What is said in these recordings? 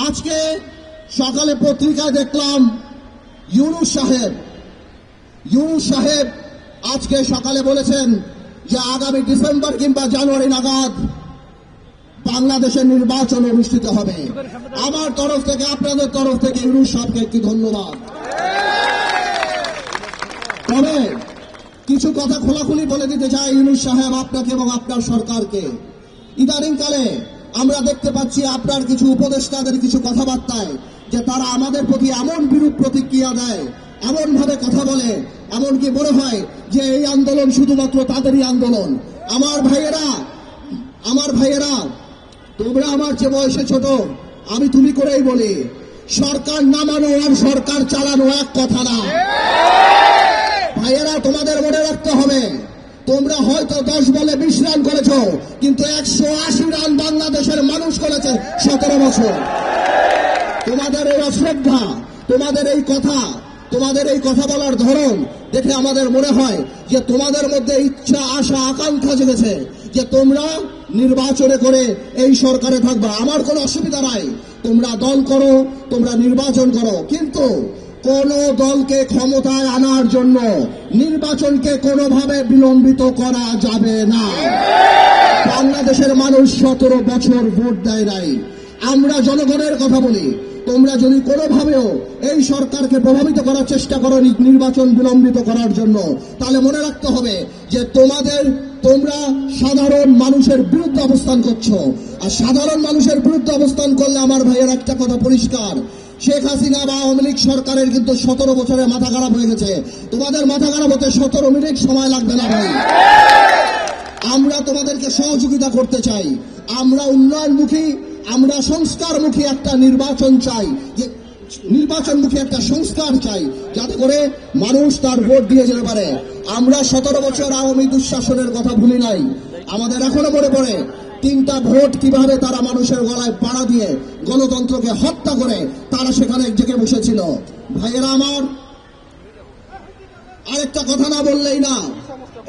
আজকে সকালে পত্রিকায় দেখলাম ইউনূস সাহেব আজকে সকালে বলেছেন যে আগামী ডিসেম্বর কিংবা জানুয়ারি নাগাদ বাংলাদেশের নির্বাচন অনুষ্ঠিত হবে। আমার তরফ থেকে, আপনাদের তরফ থেকে ইউনূস সাহেবকে একটি ধন্যবাদ। তবে কিছু কথা খোলাখুলি বলে দিতে চাই ইউনূস সাহেব আপনাকে এবং আপনার সরকারকে। ইদানিংকালে আমরা দেখতে পাচ্ছি আপনার কিছু উপদেষ্টাদের কিছু কথাবার্তায় যে তারা আমাদের প্রতি এমন বিরূপ প্রতিক্রিয়া দেয়, এমন ভাবে কথা বলে, এমনকি মনে হয় যে এই আন্দোলন শুধুমাত্র তাদেরই আন্দোলন। আমার ভাইয়েরা, তোমরা আমার যে বয়সে ছোট, আমি তুমি করেই বলি, সরকার নামানো আর সরকার চালানো এক কথা না। ভাইয়েরা, তোমাদের মনে রাখতে হবে, তোমরা হয়তো 10 বলে 20 রান করেছ, কিন্তু 180 রান বাংলাদেশের মানুষ করেছে 17 বছর। তোমাদের এই অশ্রদ্ধা, তোমাদের এই কথা বলার ধরন দেখে আমাদের মনে হয় যে তোমাদের মধ্যে ইচ্ছা, আশা, আকাঙ্ক্ষা জেগেছে যে তোমরা নির্বাচনে করে এই সরকারে থাকবা। আমার কোনো অসুবিধা নাই, তোমরা দল করো, তোমরা নির্বাচন করো, কিন্তু কোন দলকে ক্ষমতায় আনার জন্য নির্বাচনকে কোনোভাবে বিলম্বিত করা যাবে না। বাংলাদেশের মানুষ 17 বছর ভোট দেয় নাই। আমরা জনগণের কথা বলি, তোমরা যদি কোনোভাবেও এই সরকারকে প্রভাবিত করার চেষ্টা করো নির্বাচন বিলম্বিত করার জন্য, তাহলে মনে রাখতে হবে যে তোমরা সাধারণ মানুষের বিরুদ্ধে অবস্থান করছো। আর সাধারণ মানুষের বিরুদ্ধে অবস্থান করলে আমার ভাইয়ের একটা কথা পরিষ্কার, শেখ হাসিনা বা আওয়ামী লীগ সরকারের কিন্তু 17 বছরে মাথা খারাপ হয়ে গেছে। তোমাদের মাথা খারাপ হতে 17 মিনিট সময় লাগবে না ভাই। আমরা তোমাদেরকে সহযোগিতা করতে চাই, আমরা উন্নয়নমুখী, আমরা সংস্কারমুখী একটা নির্বাচন চাই, যে নির্বাচনমুখী একটা সংস্কার চাই, যাতে করে মানুষ তার ভোট দিয়ে যেতে পারে। আমরা 17 বছর আওয়ামী দুঃশাসনের কথা ভুলি নাই। আমাদের এখনো মনে পড়ে 3টা ভোট কিভাবে তারা মানুষের গলায় পাড়া দিয়ে গণতন্ত্রকে হত্যা করে তারা সেখানে জেগে বসেছিল। ভাইয়েরা আমার, আরেকটা কথা না বললেই না,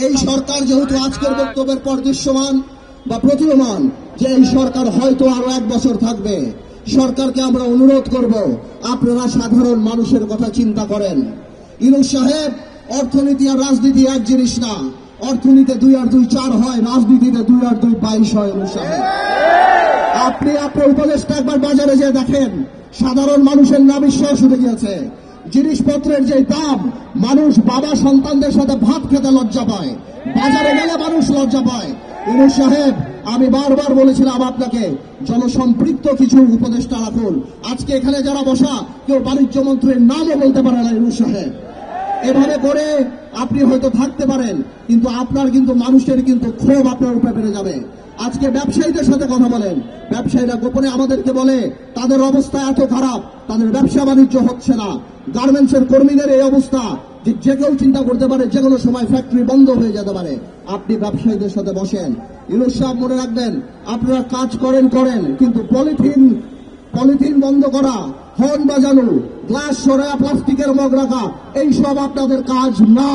এই সরকার যেহেতু আজকের বক্তব্যের পর দৃশ্যমান বা প্রতীয়মান যে এই সরকার হয়তো আরো 1 বছর থাকবে, সরকারকে আমরা অনুরোধ করব আপনারা সাধারণ মানুষের কথা চিন্তা করেন। ইউনূস সাহেব, অর্থনীতি আর রাজনীতি এক জিনিস না। অর্থনীতিতে 2 আর 2 4 হয়, রাজনীতিতে 2 আর 2 22 হয়। ইউনূস সাহেব, আপনি আপনার উপদেশটা একবার বাজারে যেয়ে দেখেন, সাধারণ মানুষের নাবিশ্বাস উঠে গিয়েছে। জিনিসপত্রের যে দাম, মানুষ বাবা সন্তানদের সাথে ভাত খেতে লজ্জা পায়, বাজারে গেলে মানুষ লজ্জা পায়। ইউনূস সাহেব, আমি বারবার বলেছিলাম আপনাকে জনসম্পৃক্ত কিছু উপদেষ্টা রাখুন। আজকে এখানে যারা বসা, কেউ বাণিজ্য মন্ত্রীর নামও বলতে পারে না। ইউনূস সাহেব, এভাবে করে আপনি হয়তো থাকতে পারেন, কিন্তু আপনার কিন্তু মানুষের কিন্তু ক্ষোভ আপনার উপরে বেড়ে যাবে। আজকে ব্যবসায়ীদের সাথে কথা বলেন, ব্যবসায়ীরা গোপনে আমাদেরকে বলে তাদের অবস্থা এত খারাপ, তাদের ব্যবসা বাণিজ্য হচ্ছে না। গার্মেন্টসের কর্মীদের এই অবস্থা যে কেউ চিন্তা করতে পারে যে কোনো সময় ফ্যাক্টরি বন্ধ হয়ে যেতে পারে। আপনি ব্যবসায়ীদের সাথে বসেন। ইউনূস সাহেব, মনে রাখবেন, আপনারা কাজ করেন, কিন্তু পলিথিন বন্ধ করা, হর্ন বাজানো, গ্লাস সরায়া প্লাস্টিকের মগ রাখা, এইসব আপনাদের কাজ না।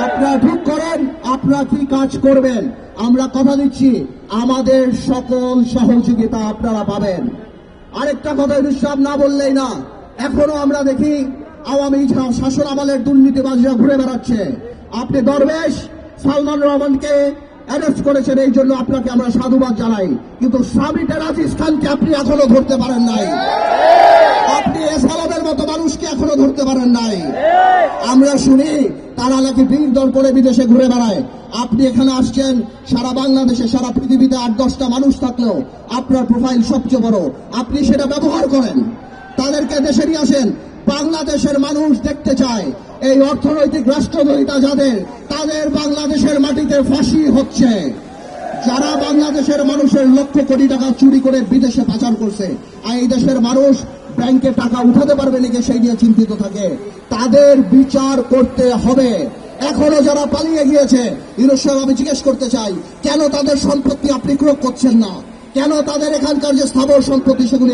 আপনারা ঠিক করেন আপনারা কি কাজ করবেন। আমরা কথা দিচ্ছি, আমাদের সকল সহযোগিতা আপনারা পাবেন। আরেকটা কথা ইউনূস সাহেব না বললেই না, এখনো আমরা দেখি আওয়ামী শাসন আমলের দুর্নীতিবাজরা ঘুরে বেড়াচ্ছে। আপনি দরবেশ সালমান রহমানকে অ্যারেস্ট করেছেন, এই জন্য আপনাকে আমরা সাধুবাদ জানাই, কিন্তু সাবিটের আজিজ খানকে আপনি এখনো ধরতে পারেন নাই। আপনি এসালামের মতো মানুষকে এখনো ধরতে পারেন নাই। আমরা শুনি তারা নাকি বীর দর্পণে বিদেশে ঘুরে বেড়ায়। আপনি এখানে আসছেন, সারা বাংলাদেশে, সারা পৃথিবীতে 8-10টা মানুষ থাকলেও আপনার প্রোফাইল সবচেয়ে বড়। আপনি সেটা ব্যবহার করেন, তাদেরকে দেশে নিয়ে আসেন। বাংলাদেশের মানুষ দেখতে চায় এই অর্থনৈতিক রাষ্ট্রদ্রোহিতা যাদের, তাদের বাংলাদেশের মাটিতে ফাঁসি হচ্ছে। যারা বাংলাদেশের মানুষের লক্ষ কোটি টাকা চুরি করে বিদেশে পাচার করছে, আর এই দেশের মানুষ ব্যাংকে টাকা উঠাতে পারবে নাকি সেই নিয়ে চিন্তিত থাকে, তাদের বিচার করতে হবে। এখনো যারা পালিয়ে গিয়েছে, ইউনূস সাহেব, আমি জিজ্ঞেস করতে চাই, কেন তাদের সম্পত্তি আপনি ক্রয় করছেন না? কেন তাদের এখানকার যে স্থাবর সম্পত্তি সেগুলি